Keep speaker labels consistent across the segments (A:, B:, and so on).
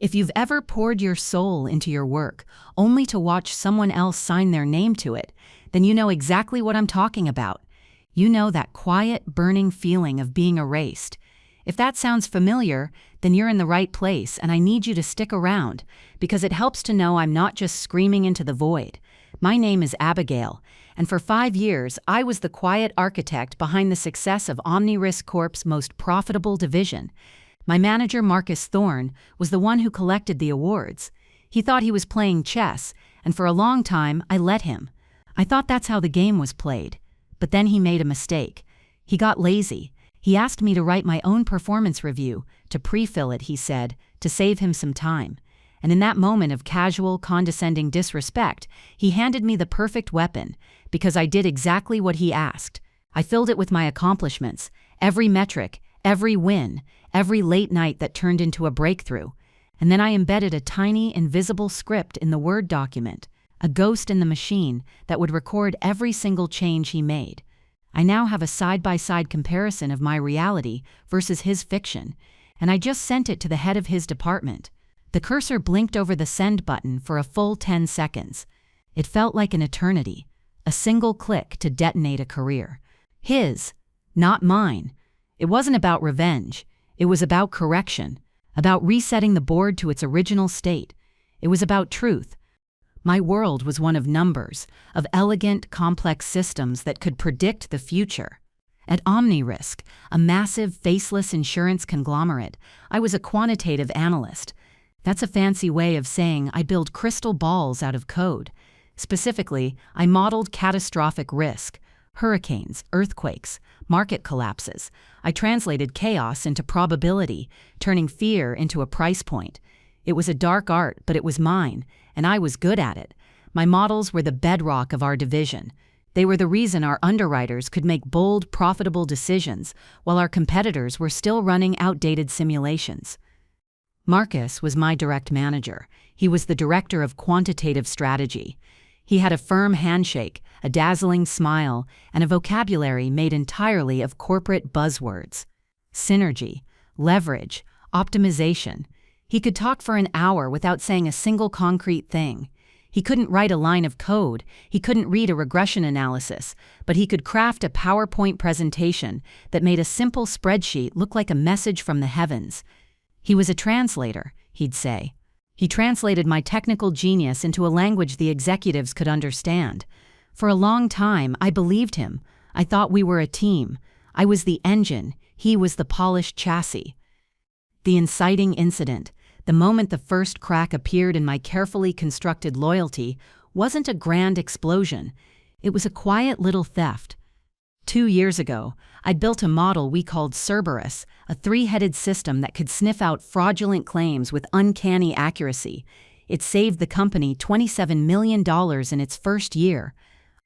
A: If you've ever poured your soul into your work, only to watch someone else sign their name to it, then you know exactly what I'm talking about. You know that quiet, burning feeling of being erased. If that sounds familiar, then you're in the right place, and I need you to stick around, because it helps to know I'm not just screaming into the void. My name is Abigail, and for 5 years, I was the quiet architect behind the success of OmniRisk Corp's most profitable division. My manager, Marcus Thorne, was the one who collected the awards. He thought he was playing chess, and for a long time, I let him. I thought that's how the game was played. But then he made a mistake. He got lazy. He asked me to write my own performance review, to pre-fill it, he said, to save him some time. And in that moment of casual, condescending disrespect, he handed me the perfect weapon, because I did exactly what he asked. I filled it with my accomplishments, every metric, every win, every late night that turned into a breakthrough. And then I embedded a tiny, invisible script in the Word document, a ghost in the machine that would record every single change he made. I now have a side-by-side comparison of my reality versus his fiction, and I just sent it to the head of his department. The cursor blinked over the send button for a full 10 seconds. It felt like an eternity, a single click to detonate a career. His, not mine. It wasn't about revenge. It was about correction, about resetting the board to its original state. It was about truth. My world was one of numbers, of elegant, complex systems that could predict the future. At OmniRisk, a massive, faceless insurance conglomerate, I was a quantitative analyst. That's a fancy way of saying I build crystal balls out of code. Specifically, I modeled catastrophic risk, hurricanes, earthquakes, market collapses. I translated chaos into probability, turning fear into a price point. It was a dark art, but it was mine, and I was good at it. My models were the bedrock of our division. They were the reason our underwriters could make bold, profitable decisions, while our competitors were still running outdated simulations. Marcus was my direct manager. He was the director of quantitative strategy. He had a firm handshake, a dazzling smile, and a vocabulary made entirely of corporate buzzwords. Synergy, leverage, optimization. He could talk for an hour without saying a single concrete thing. He couldn't write a line of code, he couldn't read a regression analysis, but he could craft a PowerPoint presentation that made a simple spreadsheet look like a message from the heavens. He was a translator, he'd say. He translated my technical genius into a language the executives could understand. For a long time, I believed him. I thought we were a team. I was the engine, he was the polished chassis. The inciting incident, the moment the first crack appeared in my carefully constructed loyalty, wasn't a grand explosion. It was a quiet little theft. 2 years ago, I'd built a model we called Cerberus, a 3-headed system that could sniff out fraudulent claims with uncanny accuracy. It saved the company $27 million in its first year.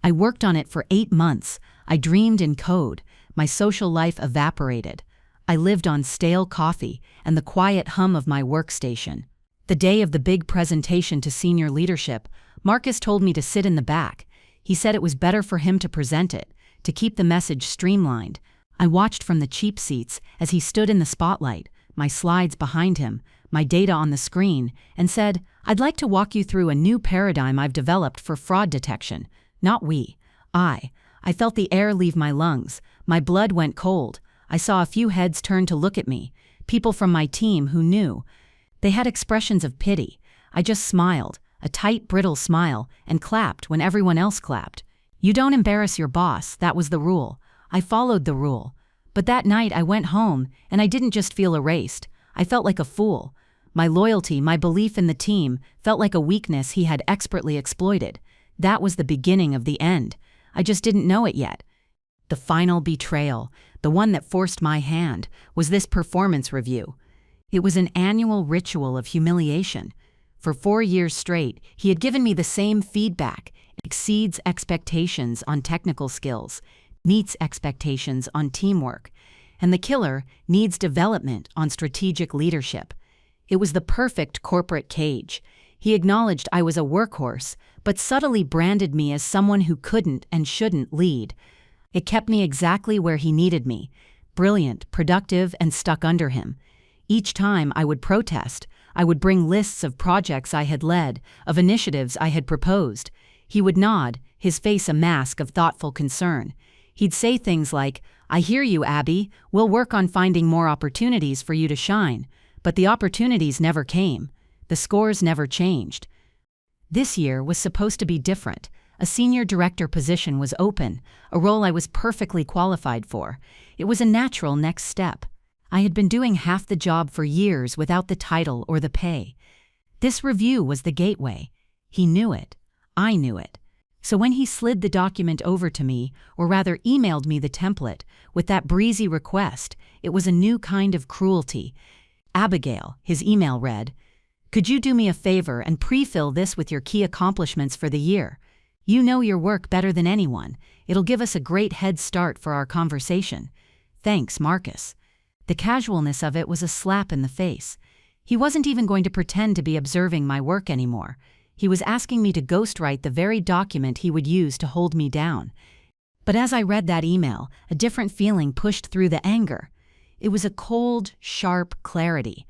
A: I worked on it for 8 months. I dreamed in code. My social life evaporated. I lived on stale coffee and the quiet hum of my workstation. The day of the big presentation to senior leadership, Marcus told me to sit in the back. He said it was better for him to present it, to keep the message streamlined. I watched from the cheap seats as he stood in the spotlight, my slides behind him, my data on the screen, and said, "I'd like to walk you through a new paradigm I've developed for fraud detection." Not we. I felt the air leave my lungs. My blood went cold. I saw a few heads turn to look at me, people from my team who knew. They had expressions of pity. I just smiled, a tight, brittle smile, and clapped when everyone else clapped. You don't embarrass your boss, that was the rule. I followed the rule. But that night I went home, and I didn't just feel erased. I felt like a fool. My loyalty, my belief in the team, felt like a weakness he had expertly exploited. That was the beginning of the end. I just didn't know it yet. The final betrayal, the one that forced my hand, was this performance review. It was an annual ritual of humiliation. For 4 years straight, he had given me the same feedback: exceeds expectations on technical skills, meets expectations on teamwork, and the killer needs development on strategic leadership. It was the perfect corporate cage. He acknowledged I was a workhorse, but subtly branded me as someone who couldn't and shouldn't lead. It kept me exactly where he needed me, brilliant, productive, and stuck under him. Each time I would protest, I would bring lists of projects I had led, of initiatives I had proposed. He would nod, his face a mask of thoughtful concern. He'd say things like, "I hear you, Abby. We'll work on finding more opportunities for you to shine." But the opportunities never came. The scores never changed. This year was supposed to be different. A senior director position was open, a role I was perfectly qualified for. It was a natural next step. I had been doing half the job for years without the title or the pay. This review was the gateway. He knew it. I knew it. So when he slid the document over to me, or rather emailed me the template, with that breezy request, it was a new kind of cruelty. "Abigail," his email read, "could you do me a favor and pre-fill this with your key accomplishments for the year? You know your work better than anyone. It'll give us a great head start for our conversation. Thanks, Marcus." The casualness of it was a slap in the face. He wasn't even going to pretend to be observing my work anymore. He was asking me to ghostwrite the very document he would use to hold me down. But as I read that email, a different feeling pushed through the anger. It was a cold, sharp clarity.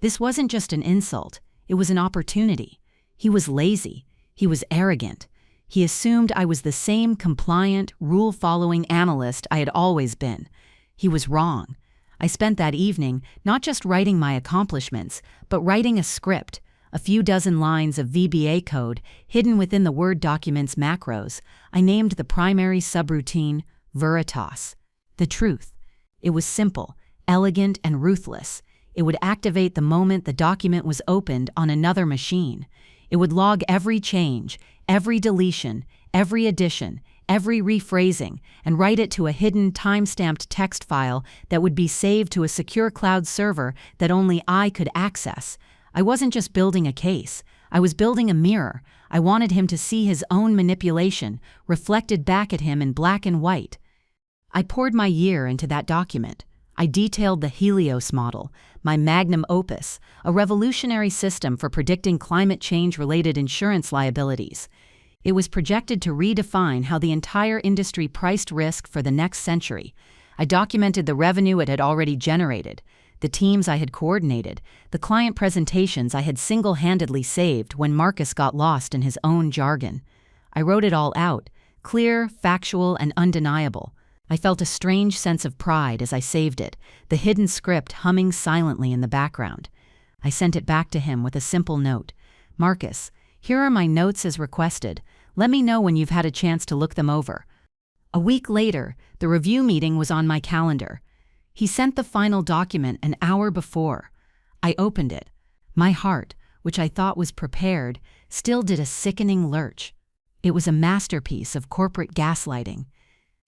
A: This wasn't just an insult, it was an opportunity. He was lazy. He was arrogant. He assumed I was the same compliant, rule-following analyst I had always been. He was wrong. I spent that evening not just writing my accomplishments, but writing a script, a few dozen lines of VBA code hidden within the Word document's macros. I named the primary subroutine Veritas, the truth. It was simple, elegant, and ruthless. It would activate the moment the document was opened on another machine. It would log every change, every deletion, every addition, every rephrasing, and write it to a hidden time-stamped text file that would be saved to a secure cloud server that only I could access. I wasn't just building a case. I was building a mirror. I wanted him to see his own manipulation reflected back at him in black and white. I poured my year into that document. I detailed the Helios model, my magnum opus, a revolutionary system for predicting climate change-related insurance liabilities. It was projected to redefine how the entire industry priced risk for the next century. I documented the revenue it had already generated, the teams I had coordinated, the client presentations I had single-handedly saved when Marcus got lost in his own jargon. I wrote it all out, clear, factual, and undeniable. I felt a strange sense of pride as I saved it, the hidden script humming silently in the background. I sent it back to him with a simple note. "Marcus, here are my notes as requested. Let me know when you've had a chance to look them over." A week later, the review meeting was on my calendar. He sent the final document an hour before. I opened it. My heart, which I thought was prepared, still did a sickening lurch. It was a masterpiece of corporate gaslighting.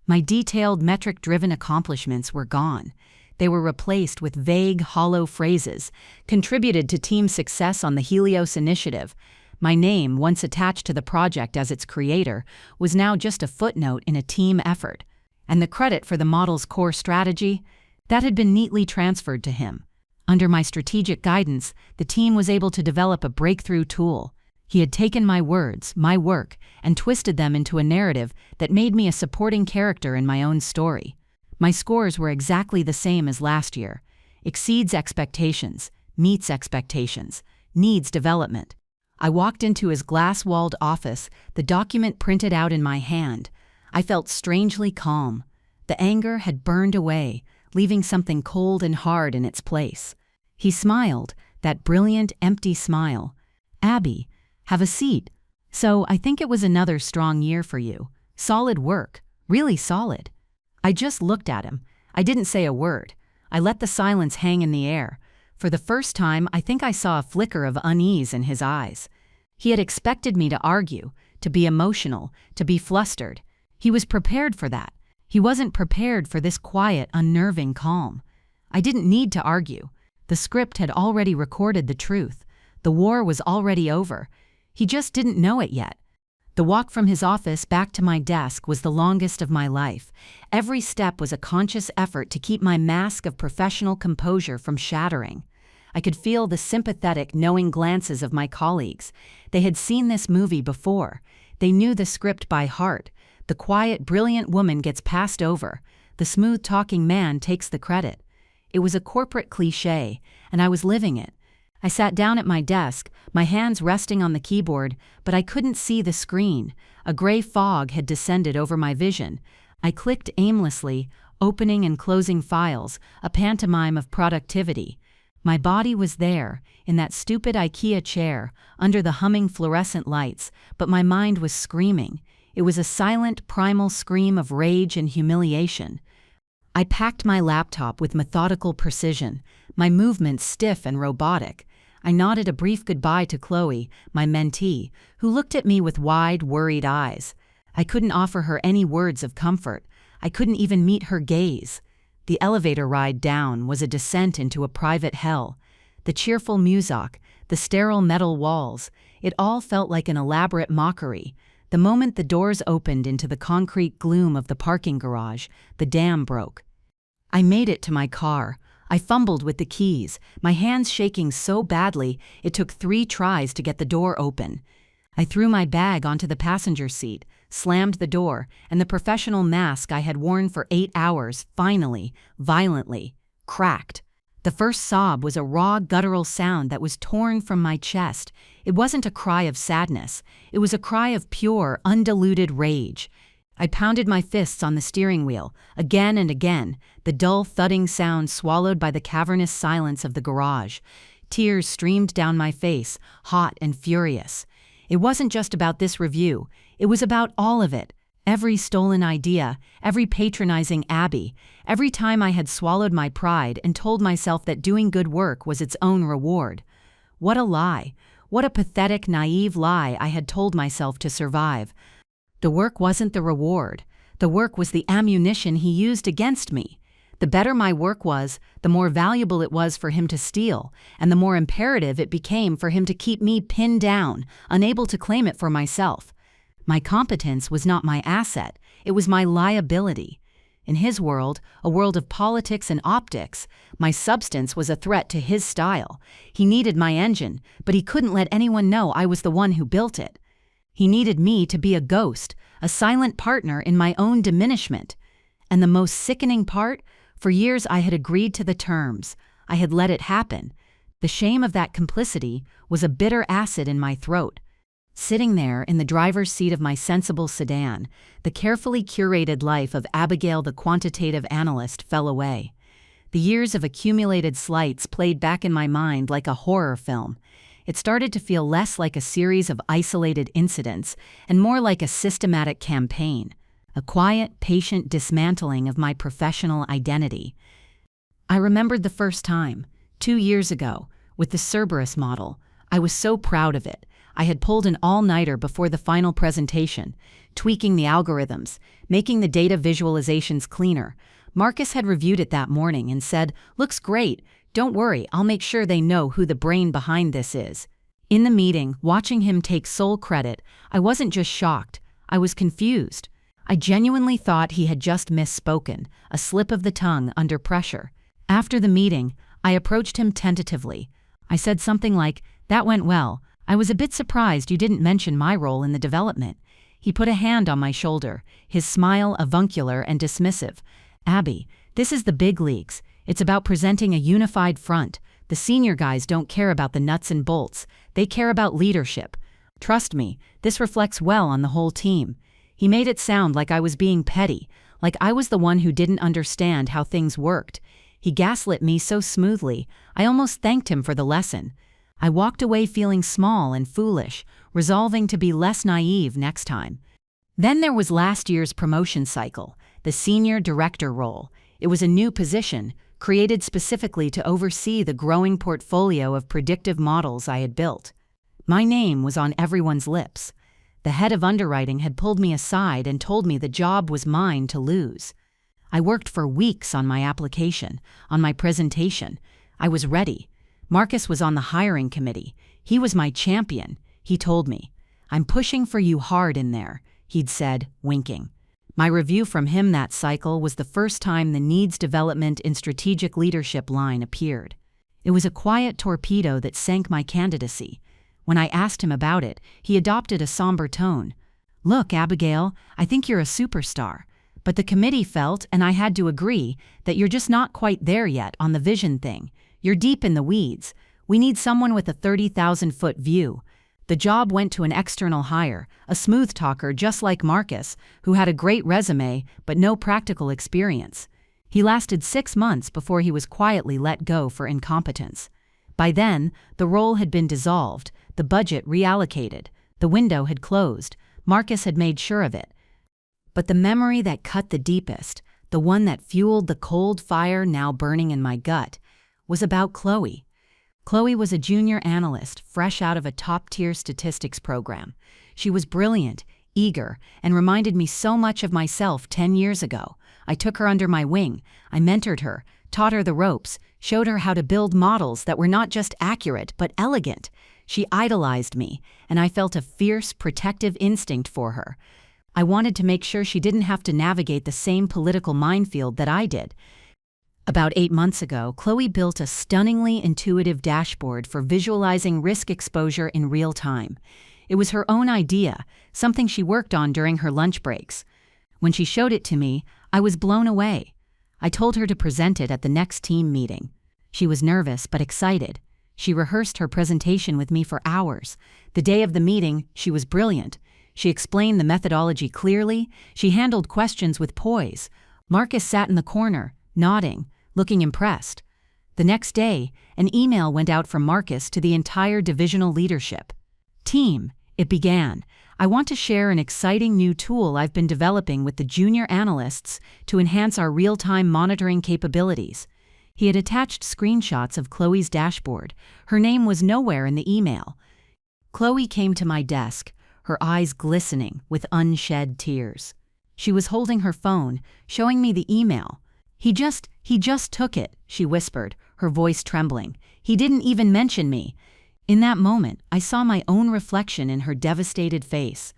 A: My detailed, metric-driven accomplishments were gone. They were replaced with vague, hollow phrases, contributed to team success on the Helios initiative. My name, once attached to the project as its creator, was now just a footnote in a team effort. And the credit for the model's core strategy? That had been neatly transferred to him. Under my strategic guidance, the team was able to develop a breakthrough tool. He had taken my words, my work, and twisted them into a narrative that made me a supporting character in my own story. My scores were exactly the same as last year. Exceeds expectations, meets expectations, needs development. I walked into his glass-walled office, the document printed out in my hand. I felt strangely calm. The anger had burned away, leaving something cold and hard in its place. He smiled, that brilliant, empty smile. "Abby, have a seat. So I think it was another strong year for you. Solid work, really solid." I just looked at him. I didn't say a word. I let the silence hang in the air. For the first time, I think I saw a flicker of unease in his eyes. He had expected me to argue, to be emotional, to be flustered. He was prepared for that. He wasn't prepared for this quiet, unnerving calm. I didn't need to argue. The script had already recorded the truth. The war was already over. He just didn't know it yet. The walk from his office back to my desk was the longest of my life. Every step was a conscious effort to keep my mask of professional composure from shattering. I could feel the sympathetic, knowing glances of my colleagues. They had seen this movie before. They knew the script by heart. The quiet, brilliant woman gets passed over. The smooth-talking man takes the credit. It was a corporate cliché, and I was living it. I sat down at my desk, my hands resting on the keyboard, but I couldn't see the screen. A gray fog had descended over my vision. I clicked aimlessly, opening and closing files, a pantomime of productivity. My body was there, in that stupid IKEA chair, under the humming fluorescent lights, but my mind was screaming. It was a silent, primal scream of rage and humiliation. I packed my laptop with methodical precision, my movements stiff and robotic. I nodded a brief goodbye to Chloe, my mentee, who looked at me with wide, worried eyes. I couldn't offer her any words of comfort. I couldn't even meet her gaze. The elevator ride down was a descent into a private hell. The cheerful music, the sterile metal walls, it all felt like an elaborate mockery. The moment the doors opened into the concrete gloom of the parking garage, the dam broke. I made it to my car. I fumbled with the keys, my hands shaking so badly it took 3 tries to get the door open. I threw my bag onto the passenger seat, slammed the door, and the professional mask I had worn for 8 hours finally, violently, cracked. The first sob was a raw, guttural sound that was torn from my chest. It wasn't a cry of sadness. It was a cry of pure, undiluted rage. I pounded my fists on the steering wheel, again and again, the dull thudding sound swallowed by the cavernous silence of the garage. Tears streamed down my face, hot and furious. It wasn't just about this review. It was about all of it. Every stolen idea, every patronizing Abby, every time I had swallowed my pride and told myself that doing good work was its own reward. What a lie. What a pathetic, naive lie I had told myself to survive. The work wasn't the reward. The work was the ammunition he used against me. The better my work was, the more valuable it was for him to steal, and the more imperative it became for him to keep me pinned down, unable to claim it for myself. My competence was not my asset, it was my liability. In his world, a world of politics and optics, my substance was a threat to his style. He needed my engine, but he couldn't let anyone know I was the one who built it. He needed me to be a ghost, a silent partner in my own diminishment. And the most sickening part? For years I had agreed to the terms. I had let it happen. The shame of that complicity was a bitter acid in my throat. Sitting there in the driver's seat of my sensible sedan, the carefully curated life of Abigail the quantitative analyst fell away. The years of accumulated slights played back in my mind like a horror film. It started to feel less like a series of isolated incidents and more like a systematic campaign, a quiet, patient dismantling of my professional identity. I remembered the first time, 2 years ago, with the Cerberus model. I was so proud of it. I had pulled an all-nighter before the final presentation, tweaking the algorithms, making the data visualizations cleaner. Marcus had reviewed it that morning and said, "Looks great. Don't worry, I'll make sure they know who the brain behind this is." In the meeting, watching him take sole credit, I wasn't just shocked, I was confused. I genuinely thought he had just misspoken, a slip of the tongue under pressure. After the meeting, I approached him tentatively. I said something like, "That went well. I was a bit surprised you didn't mention my role in the development." He put a hand on my shoulder, his smile avuncular and dismissive. "Abby, this is the big leagues. It's about presenting a unified front. The senior guys don't care about the nuts and bolts. They care about leadership. Trust me, this reflects well on the whole team." He made it sound like I was being petty, like I was the one who didn't understand how things worked. He gaslit me so smoothly, I almost thanked him for the lesson. I walked away feeling small and foolish, resolving to be less naive next time. Then there was last year's promotion cycle, the senior director role. It was a new position, created specifically to oversee the growing portfolio of predictive models I had built. My name was on everyone's lips. The head of underwriting had pulled me aside and told me the job was mine to lose. I worked for weeks on my application, on my presentation. I was ready. Marcus was on the hiring committee. He was my champion. He told me, "I'm pushing for you hard in there," he'd said, winking. My review from him that cycle was the first time the needs development in strategic leadership line appeared. It was a quiet torpedo that sank my candidacy. When I asked him about it, he adopted a somber tone. "Look, Abigail, I think you're a superstar. But the committee felt, and I had to agree, that you're just not quite there yet on the vision thing. You're deep in the weeds. We need someone with a 30,000-foot view. The job went to an external hire, a smooth talker just like Marcus, who had a great resume but no practical experience. He lasted 6 months before he was quietly let go for incompetence. By then, the role had been dissolved, the budget reallocated, the window had closed. Marcus had made sure of it. But the memory that cut the deepest, the one that fueled the cold fire now burning in my gut, was about Chloe. Chloe was a junior analyst, fresh out of a top-tier statistics program. She was brilliant, eager, and reminded me so much of myself 10 years ago. I took her under my wing. I mentored her, taught her the ropes, showed her how to build models that were not just accurate but elegant. She idolized me, and I felt a fierce, protective instinct for her. I wanted to make sure she didn't have to navigate the same political minefield that I did. About 8 months ago, Chloe built a stunningly intuitive dashboard for visualizing risk exposure in real time. It was her own idea, something she worked on during her lunch breaks. When she showed it to me, I was blown away. I told her to present it at the next team meeting. She was nervous but excited. She rehearsed her presentation with me for hours. The day of the meeting, she was brilliant. She explained the methodology clearly. She handled questions with poise. Marcus sat in the corner, nodding, looking impressed. The next day, an email went out from Marcus to the entire divisional leadership. "Team," it began, "I want to share an exciting new tool I've been developing with the junior analysts to enhance our real-time monitoring capabilities." He had attached screenshots of Chloe's dashboard. Her name was nowhere in the email. Chloe came to my desk, her eyes glistening with unshed tears. She was holding her phone, showing me the email. He just took it," she whispered, her voice trembling. "He didn't even mention me." In that moment, I saw my own reflection in her devastated face.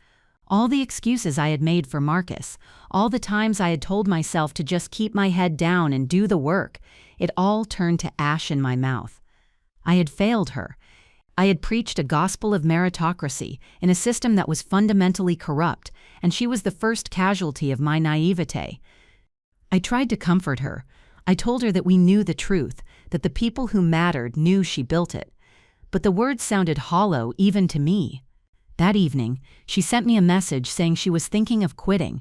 A: All the excuses I had made for Marcus, all the times I had told myself to just keep my head down and do the work, it all turned to ash in my mouth. I had failed her. I had preached a gospel of meritocracy in a system that was fundamentally corrupt, and she was the first casualty of my naivete. I tried to comfort her. I told her that we knew the truth, that the people who mattered knew she built it. But the words sounded hollow even to me. That evening, she sent me a message saying she was thinking of quitting.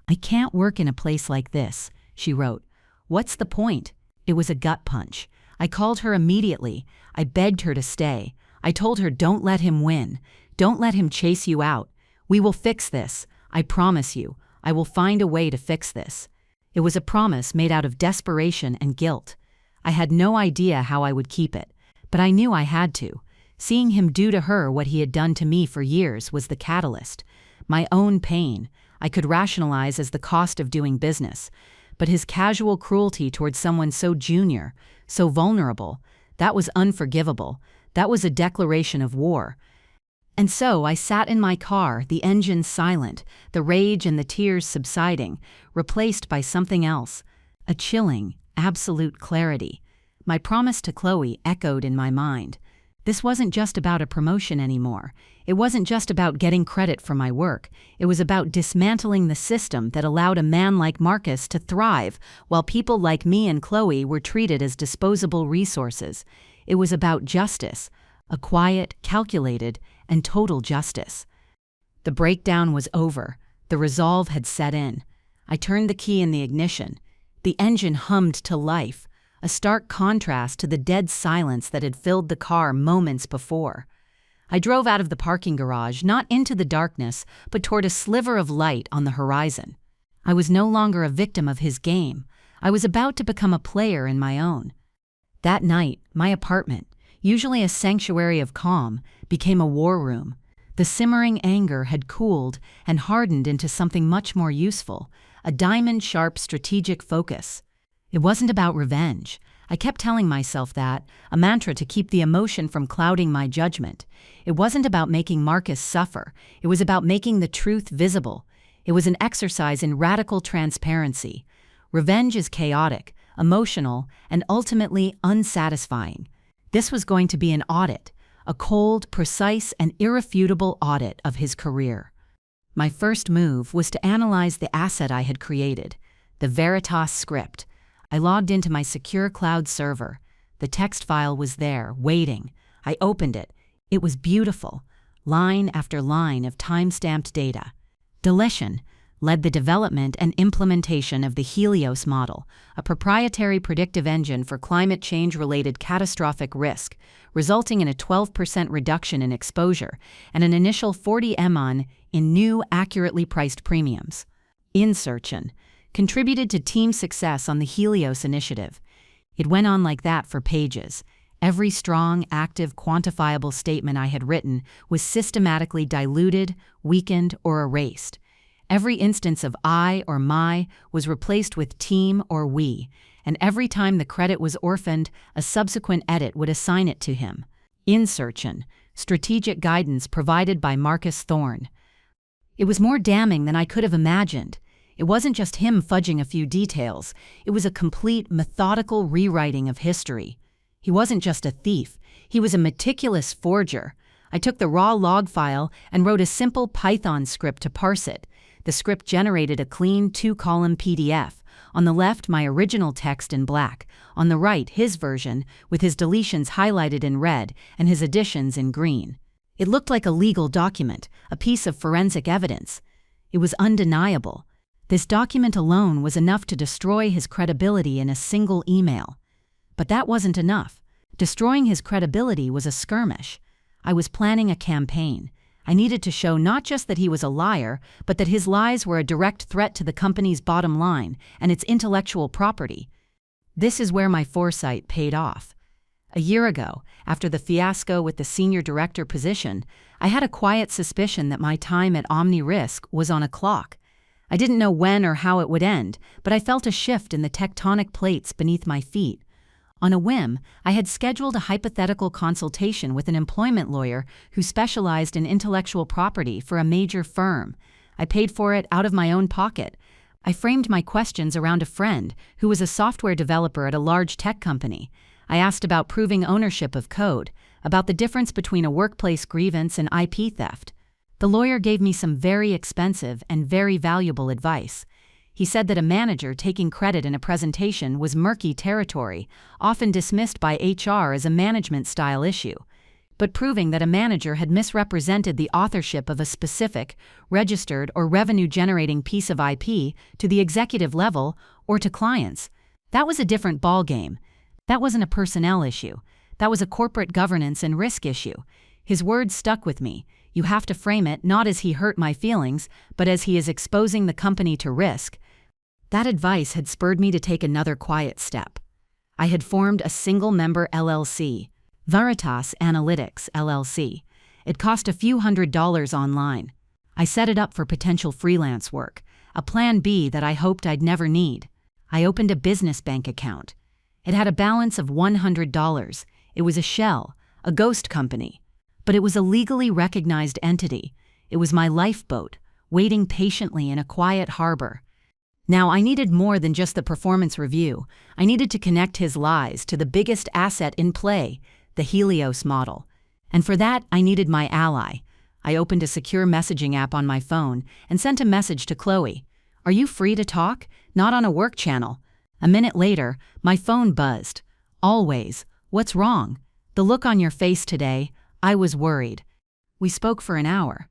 A: "I can't work in a place like this," she wrote. "What's the point?" It was a gut punch. I called her immediately. I begged her to stay. I told her, "Don't let him win. Don't let him chase you out. We will fix this. I promise you. I will find a way to fix this." It was a promise made out of desperation and guilt. I had no idea how I would keep it, but I knew I had to. Seeing him do to her what he had done to me for years was the catalyst. My own pain, I could rationalize as the cost of doing business, but his casual cruelty towards someone so junior, so vulnerable, that was unforgivable. That was a declaration of war. And so I sat in my car, the engine silent, the rage and the tears subsiding, replaced by something else, a chilling, absolute clarity. My promise to Chloe echoed in my mind. This wasn't just about a promotion anymore. It wasn't just about getting credit for my work. It was about dismantling the system that allowed a man like Marcus to thrive, while people like me and Chloe were treated as disposable resources. It was about justice, a quiet, calculated, and total justice. The breakdown was over. The resolve had set in. I turned the key in the ignition. The engine hummed to life, a stark contrast to the dead silence that had filled the car moments before. I drove out of the parking garage, not into the darkness, but toward a sliver of light on the horizon. I was no longer a victim of his game. I was about to become a player in my own. That night, my apartment, usually a sanctuary of calm, became a war room. The simmering anger had cooled and hardened into something much more useful, a diamond-sharp strategic focus. It wasn't about revenge. I kept telling myself that, a mantra to keep the emotion from clouding my judgment. It wasn't about making Marcus suffer. It was about making the truth visible. It was an exercise in radical transparency. Revenge is chaotic, emotional, and ultimately unsatisfying. This was going to be an audit, a cold, precise, and irrefutable audit of his career. My first move was to analyze the asset I had created, the Veritas script. I logged into my secure cloud server. The text file was there, waiting. I opened it. It was beautiful. Line after line of time-stamped data. Deletion led the development and implementation of the Helios model, a proprietary predictive engine for climate change-related catastrophic risk, resulting in a 12% reduction in exposure and an initial 40 MON in new, accurately priced premiums. Insertion contributed to team success on the Helios initiative. It went on like that for pages. Every strong, active, quantifiable statement I had written was systematically diluted, weakened, or erased. Every instance of I or my was replaced with team or we, and every time the credit was orphaned, a subsequent edit would assign it to him. Insertion, strategic guidance provided by Marcus Thorne. It was more damning than I could have imagined. It wasn't just him fudging a few details. It was a complete, methodical rewriting of history. He wasn't just a thief. He was a meticulous forger. I took the raw log file and wrote a simple Python script to parse it. The script generated a clean 2-column PDF. On the left, my original text in black. On the right, his version, with his deletions highlighted in red and his additions in green. It looked like a legal document, a piece of forensic evidence. It was undeniable. This document alone was enough to destroy his credibility in a single email. But that wasn't enough. Destroying his credibility was a skirmish. I was planning a campaign. I needed to show not just that he was a liar, but that his lies were a direct threat to the company's bottom line and its intellectual property. This is where my foresight paid off. A year ago, after the fiasco with the senior director position, I had a quiet suspicion that my time at Omni Risk was on a clock. I didn't know when or how it would end, but I felt a shift in the tectonic plates beneath my feet. On a whim, I had scheduled a hypothetical consultation with an employment lawyer who specialized in intellectual property for a major firm. I paid for it out of my own pocket. I framed my questions around a friend who was a software developer at a large tech company. I asked about proving ownership of code, about the difference between a workplace grievance and IP theft. The lawyer gave me some very expensive and very valuable advice. He said that a manager taking credit in a presentation was murky territory, often dismissed by HR as a management-style issue. But proving that a manager had misrepresented the authorship of a specific, registered or revenue-generating piece of IP to the executive level or to clients, that was a different ballgame. That wasn't a personnel issue. That was a corporate governance and risk issue. His words stuck with me. You have to frame it not as he hurt my feelings, but as he is exposing the company to risk. That advice had spurred me to take another quiet step. I had formed a single-member LLC, Veritas Analytics LLC. It cost a few $100s online. I set it up for potential freelance work, a plan B that I hoped I'd never need. I opened a business bank account. It had a balance of $100. It was a shell, a ghost company. But it was a legally recognized entity. It was my lifeboat, waiting patiently in a quiet harbor. Now, I needed more than just the performance review. I needed to connect his lies to the biggest asset in play, the Helios model. And for that, I needed my ally. I opened a secure messaging app on my phone and sent a message to Chloe. "Are you free to talk? Not on a work channel." A minute later, my phone buzzed. "Always. What's wrong? The look on your face today." I was worried. We spoke for an hour.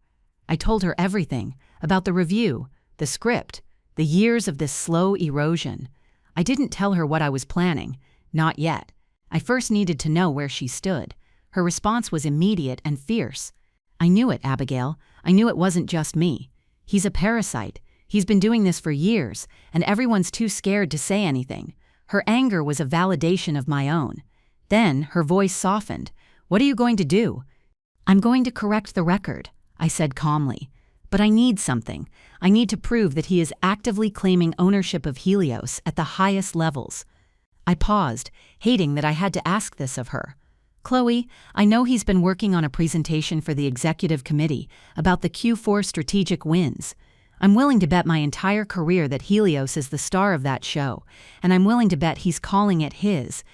A: I told her everything about the review, the script, the years of this slow erosion. I didn't tell her what I was planning. Not yet. I first needed to know where she stood. Her response was immediate and fierce. "I knew it, Abigail. I knew it wasn't just me. He's a parasite. He's been doing this for years, and everyone's too scared to say anything." Her anger was a validation of my own. Then her voice softened. "What are you going to do?" "I'm going to correct the record," I said calmly. "But I need something. I need to prove that he is actively claiming ownership of Helios at the highest levels." I paused, hating that I had to ask this of her. "Chloe, I know he's been working on a presentation for the executive committee about the Q4 strategic wins. I'm willing to bet my entire career that Helios is the star of that show, and I'm willing to bet he's calling it his."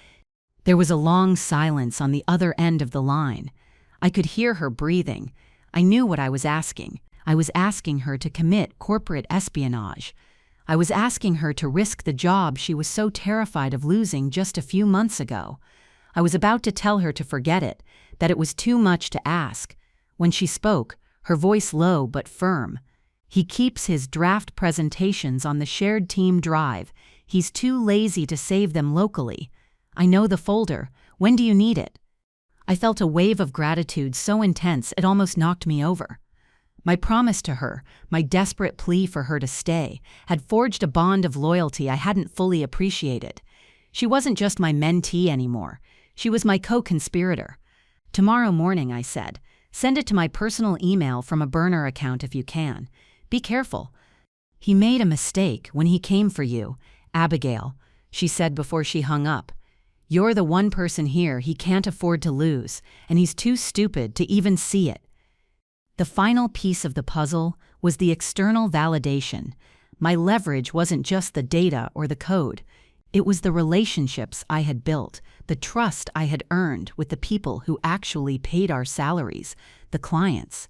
A: There was a long silence on the other end of the line. I could hear her breathing. I knew what I was asking. I was asking her to commit corporate espionage. I was asking her to risk the job she was so terrified of losing just a few months ago. I was about to tell her to forget it, that it was too much to ask. When she spoke, her voice low but firm. He keeps his draft presentations on the shared team drive. He's too lazy to save them locally. I know the folder. When do you need it? I felt a wave of gratitude so intense it almost knocked me over. My promise to her, my desperate plea for her to stay, had forged a bond of loyalty I hadn't fully appreciated. She wasn't just my mentee anymore. She was my co-conspirator. Tomorrow morning, I said, send it to my personal email from a burner account if you can. Be careful. He made a mistake when he came for you, Abigail, she said before she hung up. You're the one person here he can't afford to lose, and he's too stupid to even see it. The final piece of the puzzle was the external validation. My leverage wasn't just the data or the code. It was the relationships I had built, the trust I had earned with the people who actually paid our salaries, the clients.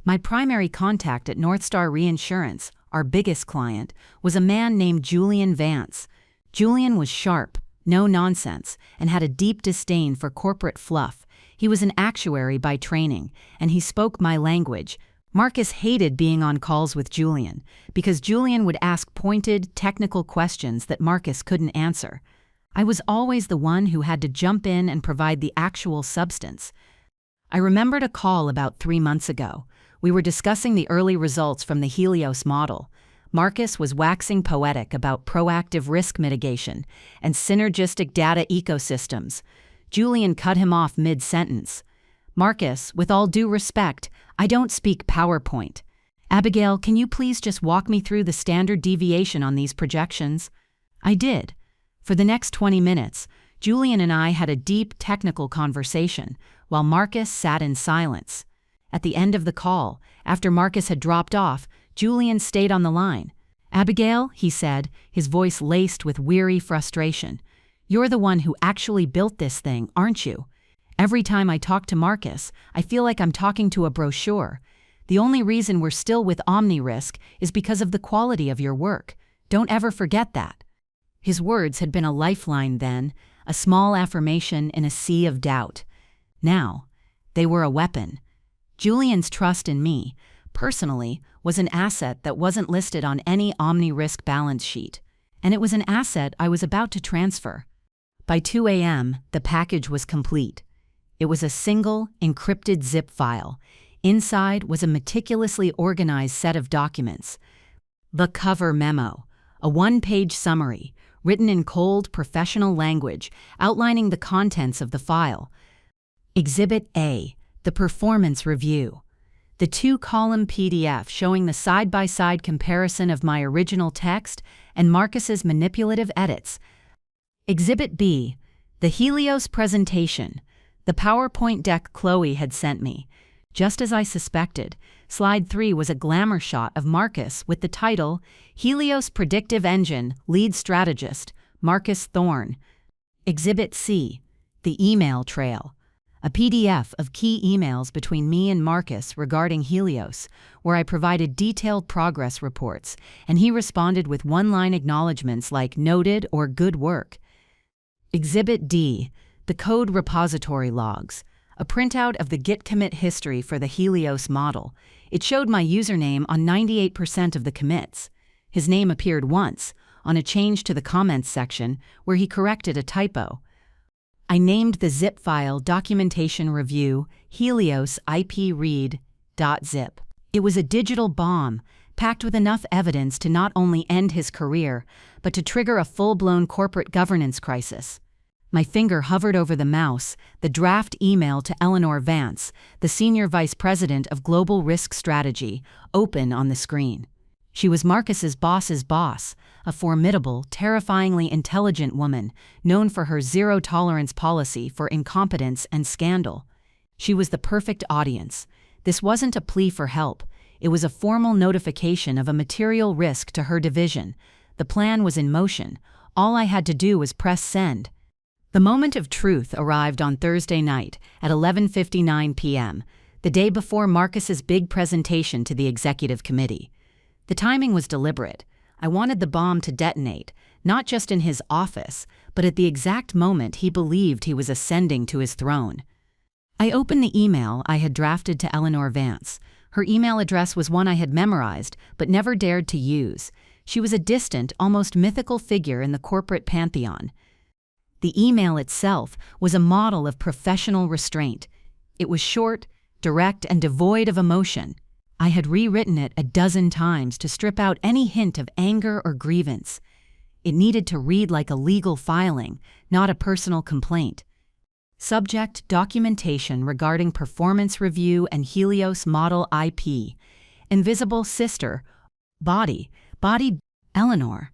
A: My primary contact at Northstar Reinsurance, our biggest client, was a man named Julian Vance. Julian was sharp, no nonsense, and had a deep disdain for corporate fluff. He was an actuary by training, and he spoke my language. Marcus hated being on calls with Julian, because Julian would ask pointed, technical questions that Marcus couldn't answer. I was always the one who had to jump in and provide the actual substance. I remembered a call about 3 months ago. We were discussing the early results from the Helios model. Marcus was waxing poetic about proactive risk mitigation and synergistic data ecosystems. Julian cut him off mid-sentence. Marcus, with all due respect, I don't speak PowerPoint. Abigail, can you please just walk me through the standard deviation on these projections? I did. For the next 20 minutes, Julian and I had a deep technical conversation, while Marcus sat in silence. At the end of the call, after Marcus had dropped off, Julian stayed on the line. Abigail, he said, his voice laced with weary frustration. You're the one who actually built this thing, aren't you? Every time I talk to Marcus, I feel like I'm talking to a brochure. The only reason we're still with OmniRisk is because of the quality of your work. Don't ever forget that. His words had been a lifeline then, a small affirmation in a sea of doubt. Now, they were a weapon. Julian's trust in me, personally, was an asset that wasn't listed on any OmniRisk balance sheet, and it was an asset I was about to transfer. By 2 a.m., the package was complete. It was a single, encrypted zip file. Inside was a meticulously organized set of documents. The cover memo, a one-page summary, written in cold, professional language, outlining the contents of the file. Exhibit A, the performance review. The 2-column PDF showing the side-by-side comparison of my original text and Marcus's manipulative edits. Exhibit B, the Helios presentation, the PowerPoint deck Chloe had sent me. Just as I suspected, slide 3 was a glamour shot of Marcus with the title, Helios Predictive Engine, Lead Strategist, Marcus Thorne. Exhibit C, the email trail, a PDF of key emails between me and Marcus regarding Helios, where I provided detailed progress reports, and he responded with one-line acknowledgments like noted or good work. Exhibit D, the code repository logs, a printout of the Git commit history for the Helios model. It showed my username on 98% of the commits. His name appeared once, on a change to the comments section, where he corrected a typo. I named the zip file Documentation Review Helios IP Read.zip. It was a digital bomb, packed with enough evidence to not only end his career, but to trigger a full-blown corporate governance crisis. My finger hovered over the mouse, the draft email to Eleanor Vance, the Senior Vice President of Global Risk Strategy, open on the screen. She was Marcus's boss's boss, a formidable, terrifyingly intelligent woman, known for her zero-tolerance policy for incompetence and scandal. She was the perfect audience. This wasn't a plea for help. It was a formal notification of a material risk to her division. The plan was in motion. All I had to do was press send. The moment of truth arrived on Thursday night at 11:59 p.m., the day before Marcus's big presentation to the executive committee. The timing was deliberate. I wanted the bomb to detonate, not just in his office, but at the exact moment he believed he was ascending to his throne. I opened the email I had drafted to Eleanor Vance. Her email address was one I had memorized, but never dared to use. She was a distant, almost mythical figure in the corporate pantheon. The email itself was a model of professional restraint. It was short, direct, and devoid of emotion. I had rewritten it a dozen times to strip out any hint of anger or grievance. It needed to read like a legal filing, not a personal complaint. Subject: documentation regarding performance review and Helios model IP. Invisible sister. Body. Eleanor.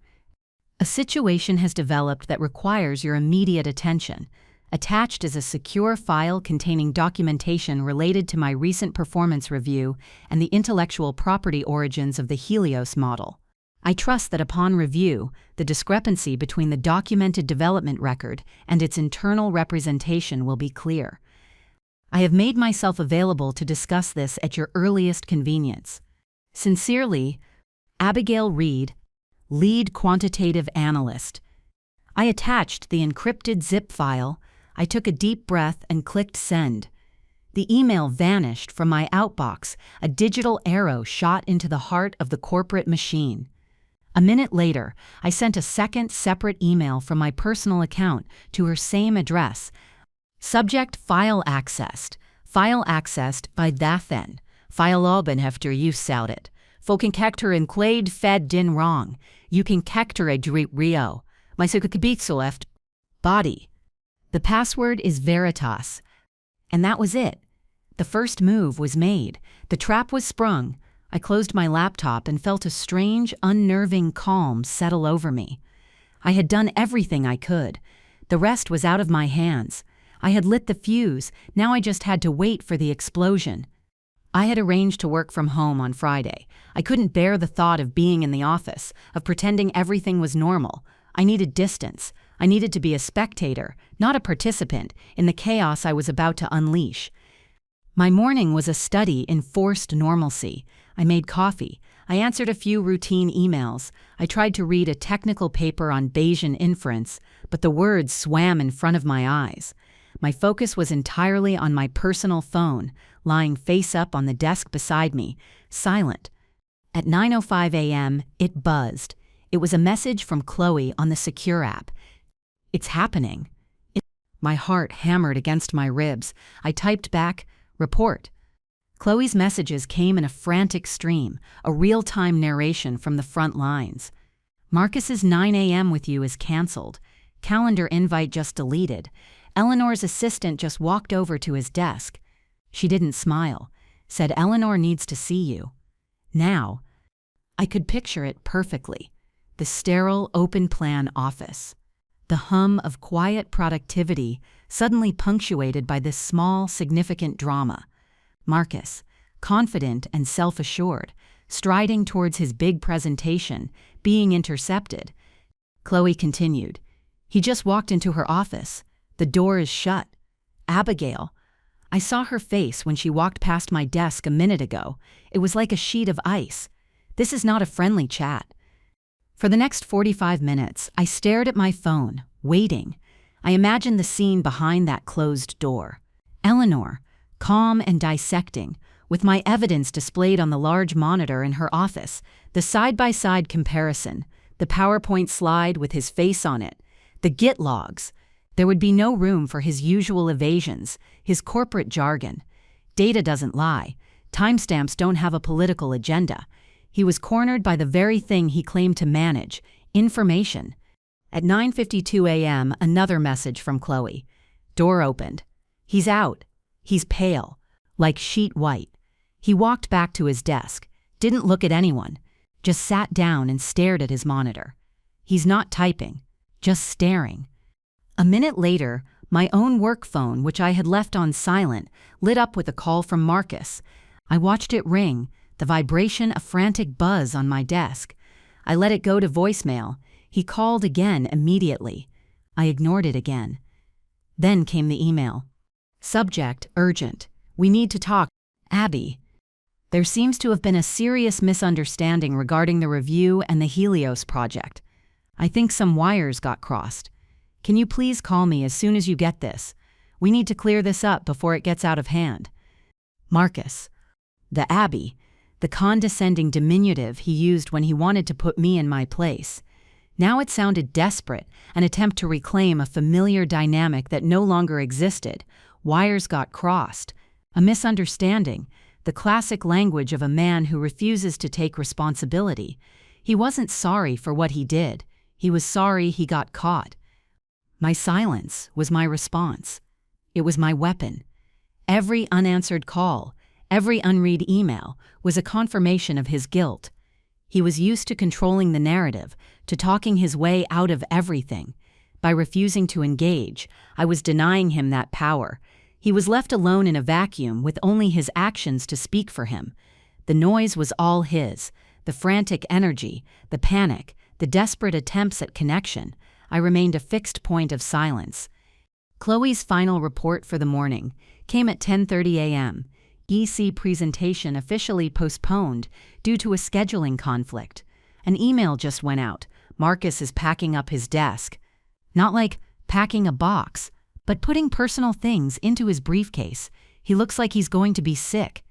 A: A situation has developed that requires your immediate attention. Attached is a secure file containing documentation related to my recent performance review and the intellectual property origins of the Helios model. I trust that upon review, the discrepancy between the documented development record and its internal representation will be clear. I have made myself available to discuss this at your earliest convenience. Sincerely, Abigail Reed, Lead Quantitative Analyst. I attached the encrypted zip file. I took a deep breath and clicked send. The email vanished from my outbox, a digital arrow shot into the heart of the corporate machine. A minute later, I sent a second separate email from my personal account to her same address. Subject: file accessed. File accessed by Dathen. File open after you sout it. Folken kekter en clade fed din wrong. You can kekter a dreet rio. My sukakabitso left. Body. The password is Veritas. And that was it. The first move was made. The trap was sprung. I closed my laptop and felt a strange, unnerving calm settle over me. I had done everything I could. The rest was out of my hands. I had lit the fuse. Now I just had to wait for the explosion. I had arranged to work from home on Friday. I couldn't bear the thought of being in the office, of pretending everything was normal. I needed distance. I needed to be a spectator, not a participant, in the chaos I was about to unleash. My morning was a study in forced normalcy. I made coffee. I answered a few routine emails. I tried to read a technical paper on Bayesian inference, but the words swam in front of my eyes. My focus was entirely on my personal phone, lying face up on the desk beside me, silent. At 9:05 a.m., it buzzed. It was a message from Chloe on the Secure app. It's happening. My heart hammered against my ribs. I typed back, report. Chloe's messages came in a frantic stream, a real-time narration from the front lines. Marcus's 9 a.m. with you is canceled. Calendar invite just deleted. Eleanor's assistant just walked over to his desk. She didn't smile. Said Eleanor needs to see you. Now. I could picture it perfectly. The sterile, open-plan office. The hum of quiet productivity suddenly punctuated by this small, significant drama. Marcus, confident and self-assured, striding towards his big presentation, being intercepted. Chloe continued. He just walked into her office. The door is shut. Abigail. I saw her face when she walked past my desk a minute ago. It was like a sheet of ice. This is not a friendly chat. For the next 45 minutes, I stared at my phone, waiting. I imagined the scene behind that closed door. Eleanor, calm and dissecting, with my evidence displayed on the large monitor in her office, the side-by-side comparison, the PowerPoint slide with his face on it, the Git logs. There would be no room for his usual evasions, his corporate jargon. Data doesn't lie. Timestamps don't have a political agenda. He was cornered by the very thing he claimed to manage, information. At 9:52 a.m., another message from Chloe. Door opened. He's out. He's pale, like sheet white. He walked back to his desk, didn't look at anyone, just sat down and stared at his monitor. He's not typing, just staring. A minute later, my own work phone, which I had left on silent, lit up with a call from Marcus. I watched it ring, the vibration a frantic buzz on my desk. I let it go to voicemail. He called again immediately. I ignored it again. Then came the email. Subject: urgent. We need to talk. Abby. There seems to have been a serious misunderstanding regarding the review and the Helios project. I think some wires got crossed. Can you please call me as soon as you get this? We need to clear this up before it gets out of hand. Marcus. The Abby, the condescending diminutive he used when he wanted to put me in my place. Now it sounded desperate, an attempt to reclaim a familiar dynamic that no longer existed. Wires got crossed. A misunderstanding, the classic language of a man who refuses to take responsibility. He wasn't sorry for what he did. He was sorry he got caught. My silence was my response. It was my weapon. Every unanswered call, every unread email was a confirmation of his guilt. He was used to controlling the narrative, to talking his way out of everything. By refusing to engage, I was denying him that power. He was left alone in a vacuum with only his actions to speak for him. The noise was all his, the frantic energy, the panic, the desperate attempts at connection. I remained a fixed point of silence. Chloe's final report for the morning came at 10:30 a.m. EC presentation officially postponed due to a scheduling conflict. An email just went out. Marcus is packing up his desk. Not like packing a box, but putting personal things into his briefcase. He looks like he's going to be sick.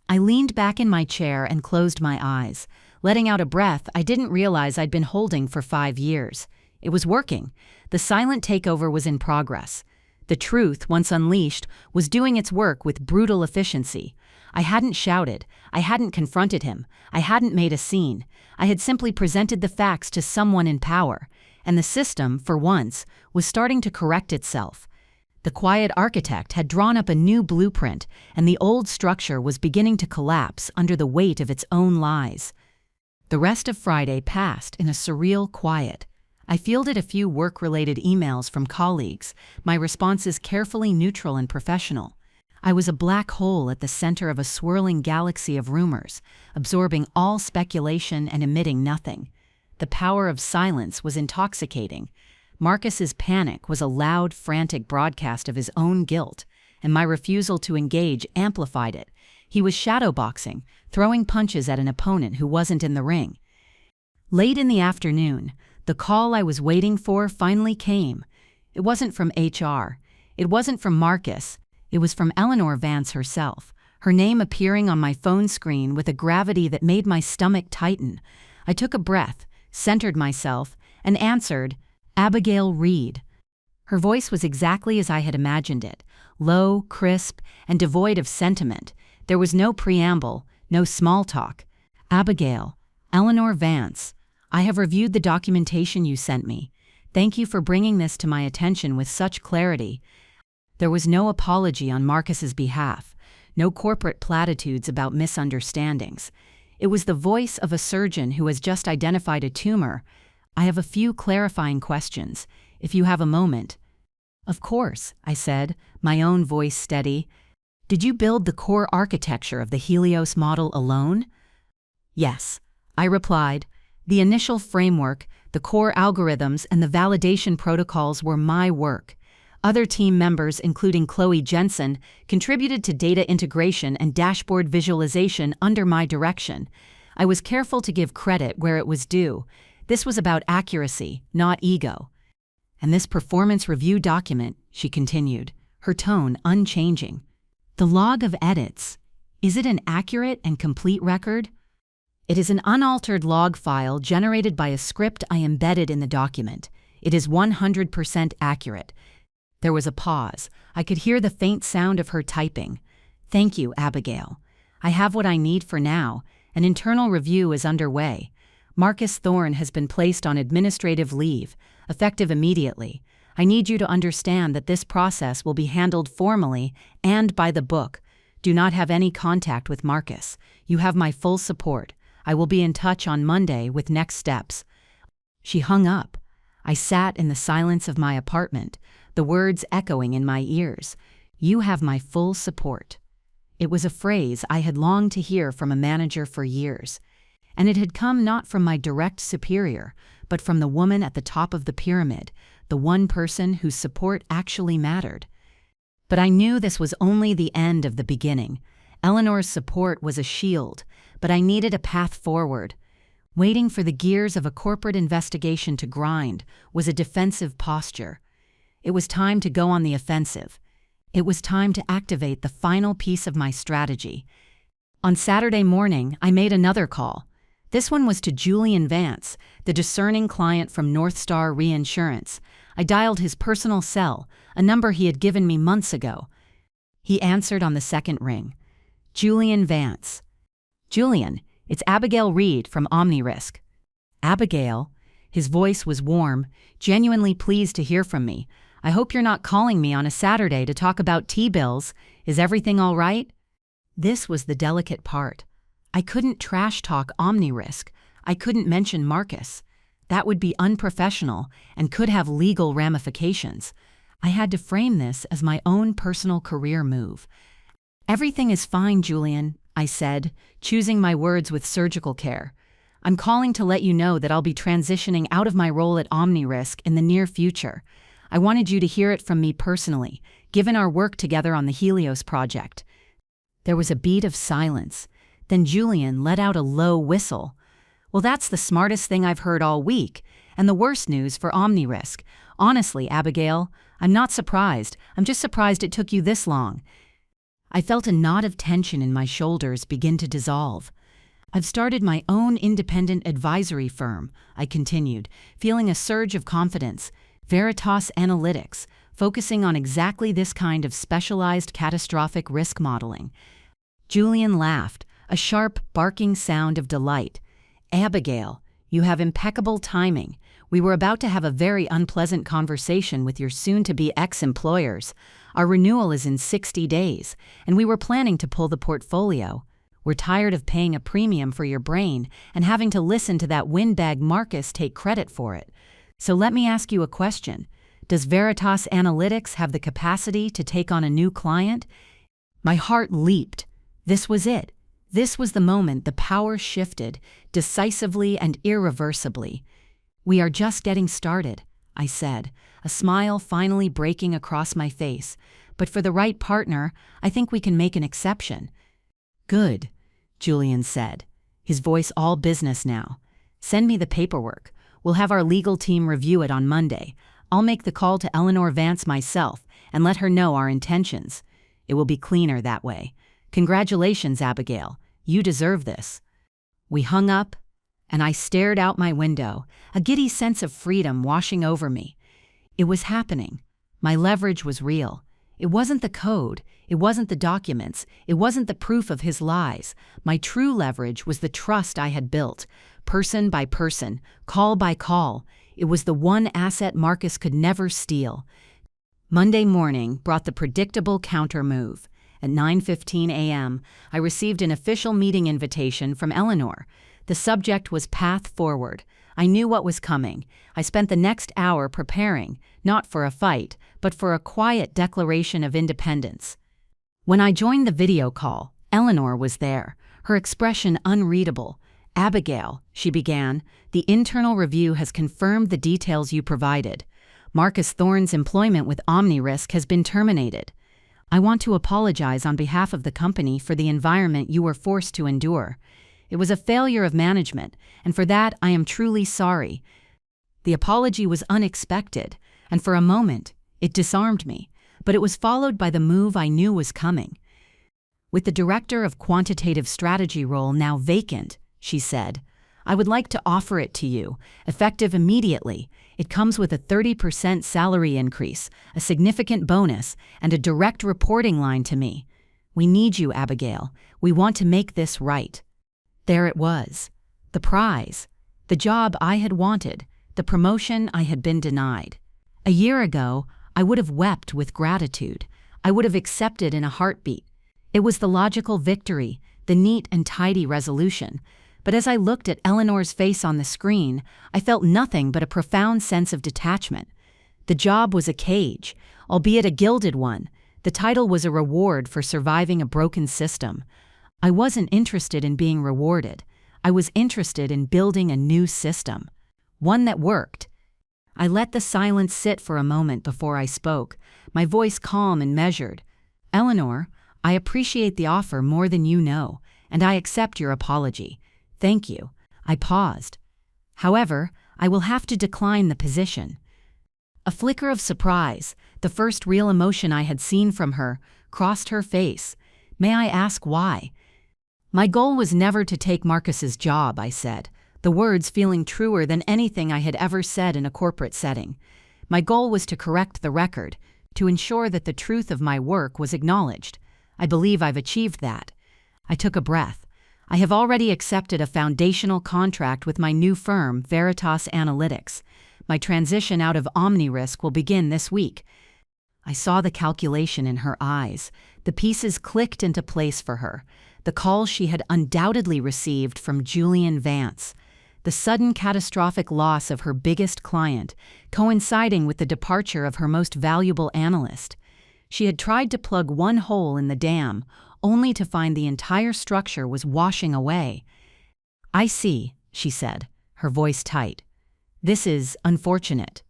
A: I leaned back in my chair and closed my eyes, letting out a breath I didn't realize I'd been holding for 5 years. It was working. The silent takeover was in progress. The truth, once unleashed, was doing its work with brutal efficiency. I hadn't shouted. I hadn't confronted him. I hadn't made a scene. I had simply presented the facts to someone in power. And the system, for once, was starting to correct itself. The quiet architect had drawn up a new blueprint, and the old structure was beginning to collapse under the weight of its own lies. The rest of Friday passed in a surreal quiet. I fielded a few work-related emails from colleagues, my responses carefully neutral and professional. I was a black hole at the center of a swirling galaxy of rumors, absorbing all speculation and emitting nothing. The power of silence was intoxicating. Marcus's panic was a loud, frantic broadcast of his own guilt, and my refusal to engage amplified it. He was shadowboxing, throwing punches at an opponent who wasn't in the ring. Late in the afternoon, the call I was waiting for finally came. It wasn't from HR. It wasn't from Marcus. It was from Eleanor Vance herself, her name appearing on my phone screen with a gravity that made my stomach tighten. I took a breath, centered myself, and answered, "Abigail Reed." Her voice was exactly as I had imagined it, low, crisp, and devoid of sentiment. There was no preamble, no small talk. "Abigail, Eleanor Vance, I have reviewed the documentation you sent me. Thank you for bringing this to my attention with such clarity." There was no apology on Marcus's behalf, no corporate platitudes about misunderstandings. It was the voice of a surgeon who has just identified a tumor. "I have a few clarifying questions, if you have a moment." "Of course," I said, my own voice steady. "Did you build the core architecture of the Helios model alone?" "Yes," I replied. "The initial framework, the core algorithms, and the validation protocols were my work. Other team members, including Chloe Jensen, contributed to data integration and dashboard visualization under my direction. I was careful to give credit where it was due. This was about accuracy, not ego." "And this performance review document," she continued, her tone unchanging. "The log of edits, is it an accurate and complete record?" "It is an unaltered log file generated by a script I embedded in the document. It is 100% accurate." There was a pause. I could hear the faint sound of her typing. "Thank you, Abigail. I have what I need for now. An internal review is underway. Marcus Thorne has been placed on administrative leave, effective immediately. I need you to understand that this process will be handled formally and by the book. Do not have any contact with Marcus. You have my full support. I will be in touch on Monday with next steps." She hung up. I sat in the silence of my apartment, the words echoing in my ears. "You have my full support." It was a phrase I had longed to hear from a manager for years. And it had come not from my direct superior, but from the woman at the top of the pyramid, the one person whose support actually mattered. But I knew this was only the end of the beginning. Eleanor's support was a shield, but I needed a path forward. Waiting for the gears of a corporate investigation to grind was a defensive posture. It was time to go on the offensive. It was time to activate the final piece of my strategy. On Saturday morning, I made another call. This one was to Julian Vance, the discerning client from North Star Reinsurance. I dialed his personal cell, a number he had given me months ago. He answered on the second ring. Julian Vance. Julian, it's Abigail Reed from OmniRisk. Abigail? His voice was warm, genuinely pleased to hear from me. I hope you're not calling me on a Saturday to talk about T-bills. Is everything all right? This was the delicate part. I couldn't trash talk OmniRisk. I couldn't mention Marcus. That would be unprofessional and could have legal ramifications. I had to frame this as my own personal career move. Everything is fine, Julian, I said, choosing my words with surgical care. I'm calling to let you know that I'll be transitioning out of my role at OmniRisk in the near future. I wanted you to hear it from me personally, given our work together on the Helios project. There was a beat of silence. Then Julian let out a low whistle. Well, that's the smartest thing I've heard all week, and the worst news for OmniRisk. Honestly, Abigail, I'm not surprised. I'm just surprised it took you this long. I felt a knot of tension in my shoulders begin to dissolve. I've started my own independent advisory firm, I continued, feeling a surge of confidence. Veritas Analytics, focusing on exactly this kind of specialized catastrophic risk modeling. Julian laughed, a sharp, barking sound of delight. Abigail, you have impeccable timing. We were about to have a very unpleasant conversation with your soon-to-be ex-employers. Our renewal is in 60 days, and we were planning to pull the portfolio. We're tired of paying a premium for your brain and having to listen to that windbag Marcus take credit for it. So let me ask you a question. Does Veritas Analytics have the capacity to take on a new client? My heart leaped. This was it. This was the moment the power shifted, decisively and irreversibly. We are just getting started, I said, a smile finally breaking across my face. But for the right partner, I think we can make an exception. Good, Julian said, his voice all business now. Send me the paperwork. We'll have our legal team review it on Monday. I'll make the call to Eleanor Vance myself and let her know our intentions. It will be cleaner that way. Congratulations, Abigail. You deserve this. We hung up, and I stared out my window, a giddy sense of freedom washing over me. It was happening. My leverage was real. It wasn't the code. It wasn't the documents. It wasn't the proof of his lies. My true leverage was the trust I had built. Person by person, call by call. It was the one asset Marcus could never steal. Monday morning brought the predictable counter-move. At 9:15 a.m., I received an official meeting invitation from Eleanor. The subject was path forward. I knew what was coming. I spent the next hour preparing, not for a fight, but for a quiet declaration of independence. When I joined the video call, Eleanor was there, her expression unreadable. Abigail, she began, the internal review has confirmed the details you provided. Marcus Thorne's employment with OmniRisk has been terminated. I want to apologize on behalf of the company for the environment you were forced to endure. It was a failure of management, and for that I am truly sorry. The apology was unexpected, and for a moment, it disarmed me, but it was followed by the move I knew was coming. With the Director of Quantitative Strategy role now vacant, she said, I would like to offer it to you, effective immediately. It comes with a 30% salary increase, a significant bonus, and a direct reporting line to me. We need you, Abigail. We want to make this right. There it was. The prize. The job I had wanted. The promotion I had been denied. A year ago, I would have wept with gratitude. I would have accepted in a heartbeat. It was the logical victory, the neat and tidy resolution. But as I looked at Eleanor's face on the screen, I felt nothing but a profound sense of detachment. The job was a cage, albeit a gilded one. The title was a reward for surviving a broken system. I wasn't interested in being rewarded. I was interested in building a new system, one that worked. I let the silence sit for a moment before I spoke, my voice calm and measured. Eleanor, I appreciate the offer more than you know, and I accept your apology. Thank you. I paused. However, I will have to decline the position. A flicker of surprise, the first real emotion I had seen from her, crossed her face. May I ask why? My goal was never to take Marcus's job, I said, the words feeling truer than anything I had ever said in a corporate setting. My goal was to correct the record, to ensure that the truth of my work was acknowledged. I believe I've achieved that. I took a breath. I have already accepted a foundational contract with my new firm, Veritas Analytics. My transition out of OmniRisk will begin this week. I saw the calculation in her eyes. The pieces clicked into place for her. The call she had undoubtedly received from Julian Vance. The sudden catastrophic loss of her biggest client, coinciding with the departure of her most valuable analyst. She had tried to plug one hole in the dam, only to find the entire structure was washing away. I see, she said, her voice tight. This is unfortunate.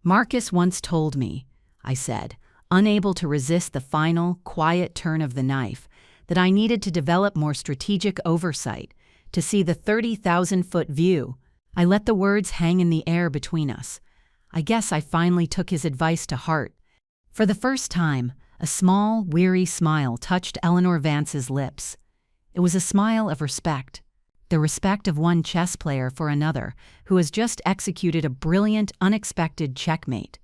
A: Marcus once told me, I said, unable to resist the final, quiet turn of the knife, that I needed to develop more strategic oversight, to see the 30,000-foot view. I let the words hang in the air between us. I guess I finally took his advice to heart. For the first time, a small, weary smile touched Eleanor Vance's lips. It was a smile of respect. The respect of one chess player for another who has just executed a brilliant, unexpected checkmate.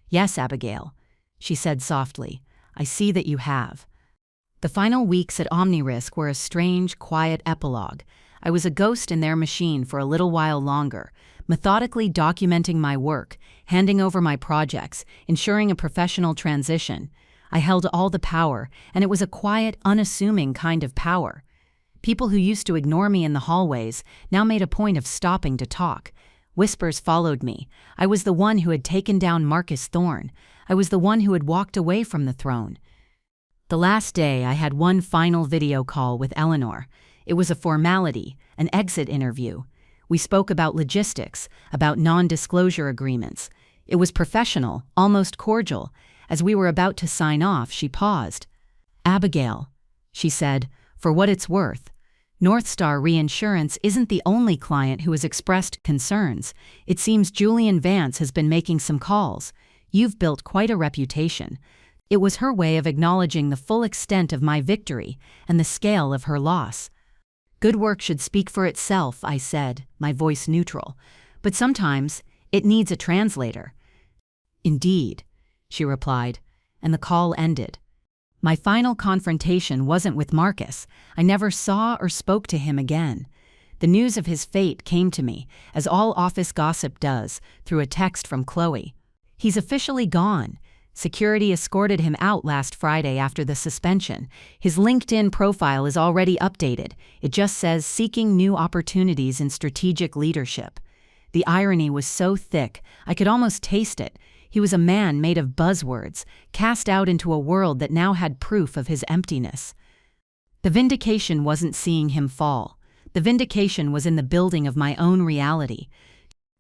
A: Yes, Abigail, she said softly, I see that you have. The final weeks at OmniRisk were a strange, quiet epilogue. I was a ghost in their machine for a little while longer, methodically documenting my work, handing over my projects, ensuring a professional transition. I held all the power, and it was a quiet, unassuming kind of power. People who used to ignore me in the hallways now made a point of stopping to talk. Whispers followed me. I was the one who had taken down Marcus Thorne. I was the one who had walked away from the throne. The last day, I had one final video call with Eleanor. It was a formality, an exit interview. We spoke about logistics, about non-disclosure agreements. It was professional, almost cordial. As we were about to sign off, she paused. Abigail, she said, for what it's worth, Northstar Reinsurance isn't the only client who has expressed concerns. It seems Julian Vance has been making some calls. You've built quite a reputation. It was her way of acknowledging the full extent of my victory and the scale of her loss. Good work should speak for itself, I said, my voice neutral. But sometimes it needs a translator. Indeed, she replied, and the call ended. My final confrontation wasn't with Marcus. I never saw or spoke to him again. The news of his fate came to me, as all office gossip does, through a text from Chloe. He's officially gone. Security escorted him out last Friday after the suspension. His LinkedIn profile is already updated. It just says seeking new opportunities in strategic leadership. The irony was so thick, I could almost taste it. He was a man made of buzzwords, cast out into a world that now had proof of his emptiness. The vindication wasn't seeing him fall. The vindication was in the building of my own reality.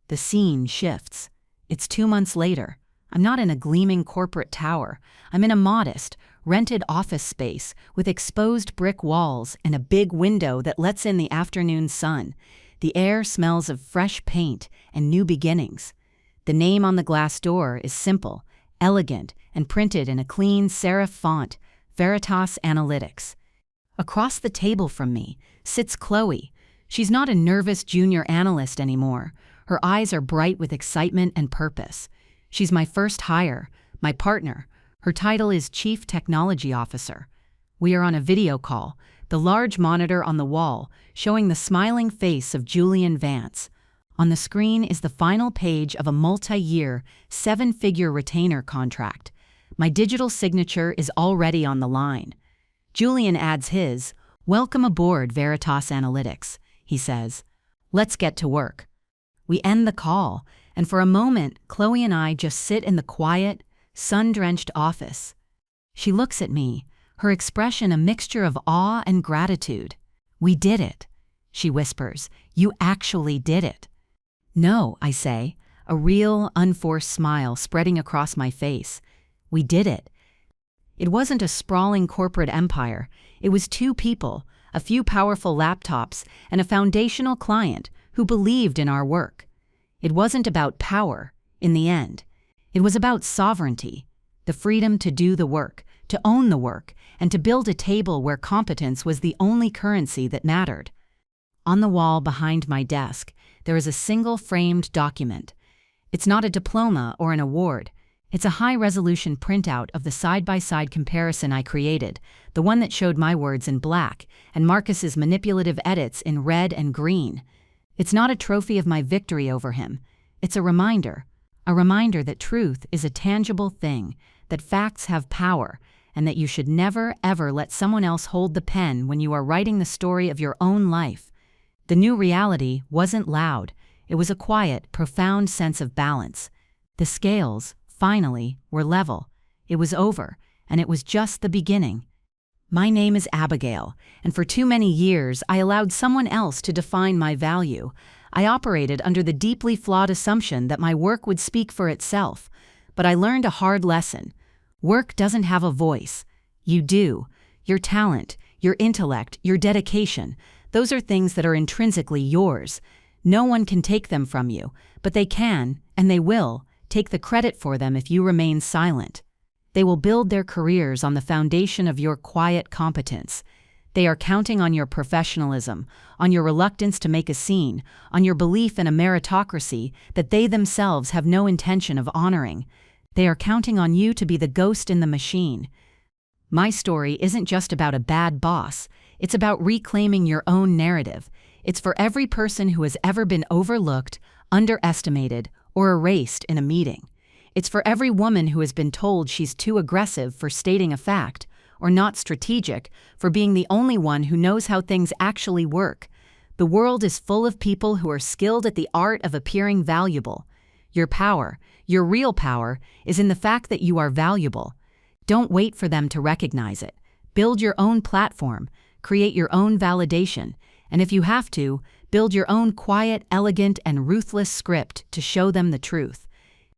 A: The scene shifts. It's 2 months later. I'm not in a gleaming corporate tower. I'm in a modest, rented office space with exposed brick walls and a big window that lets in the afternoon sun. The air smells of fresh paint and new beginnings. The name on the glass door is simple, elegant, and printed in a clean serif font, Veritas Analytics. Across the table from me sits Chloe. She's not a nervous junior analyst anymore. Her eyes are bright with excitement and purpose. She's my first hire, my partner. Her title is Chief Technology Officer. We are on a video call, the large monitor on the wall showing the smiling face of Julian Vance. On the screen is the final page of a multi-year, 7-figure retainer contract. My digital signature is already on the line. Julian adds his, "Welcome aboard, Veritas Analytics," he says. "Let's get to work." We end the call, and for a moment, Chloe and I just sit in the quiet, sun-drenched office. She looks at me, her expression a mixture of awe and gratitude. "We did it," she whispers. "You actually did it." "No," I say, a real, unforced smile spreading across my face. "We did it." It wasn't a sprawling corporate empire. It was 2 people, a few powerful laptops, and a foundational client who believed in our work. It wasn't about power, in the end. It was about sovereignty, the freedom to do the work, to own the work, and to build a table where competence was the only currency that mattered. On the wall behind my desk, there is a single framed document. It's not a diploma or an award. It's a high-resolution printout of the side-by-side comparison I created, the one that showed my words in black and Marcus's manipulative edits in red and green. It's not a trophy of my victory over him. It's a reminder that truth is a tangible thing, that facts have power, and that you should never, ever let someone else hold the pen when you are writing the story of your own life. The new reality wasn't loud. It was a quiet, profound sense of balance. The scales, finally, were level. It was over, and it was just the beginning. My name is Abigail, and for too many years I allowed someone else to define my value. I operated under the deeply flawed assumption that my work would speak for itself. But I learned a hard lesson. Work doesn't have a voice. You do. Your talent, your intellect, your dedication, those are things that are intrinsically yours. No one can take them from you, but they can, and they will, take the credit for them if you remain silent. They will build their careers on the foundation of your quiet competence. They are counting on your professionalism, on your reluctance to make a scene, on your belief in a meritocracy that they themselves have no intention of honoring. They are counting on you to be the ghost in the machine. My story isn't just about a bad boss. It's about reclaiming your own narrative. It's for every person who has ever been overlooked, underestimated, or erased in a meeting. It's for every woman who has been told she's too aggressive for stating a fact, or not strategic for being the only one who knows how things actually work. The world is full of people who are skilled at the art of appearing valuable. Your power, your real power, is in the fact that you are valuable. Don't wait for them to recognize it. Build your own platform, create your own validation, and if you have to, build your own quiet, elegant, and ruthless script to show them the truth.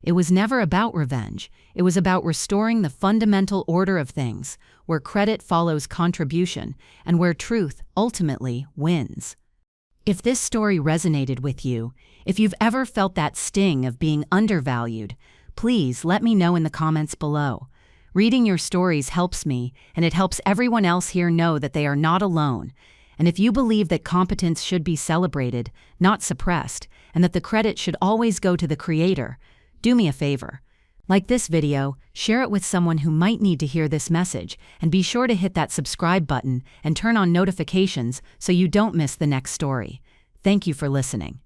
A: It was never about revenge. It was about restoring the fundamental order of things, where credit follows contribution, and where truth ultimately wins. If this story resonated with you, if you've ever felt that sting of being undervalued, please let me know in the comments below. Reading your stories helps me, and it helps everyone else here know that they are not alone. And if you believe that competence should be celebrated, not suppressed, and that the credit should always go to the creator, do me a favor. Like this video, share it with someone who might need to hear this message, and be sure to hit that subscribe button and turn on notifications so you don't miss the next story. Thank you for listening.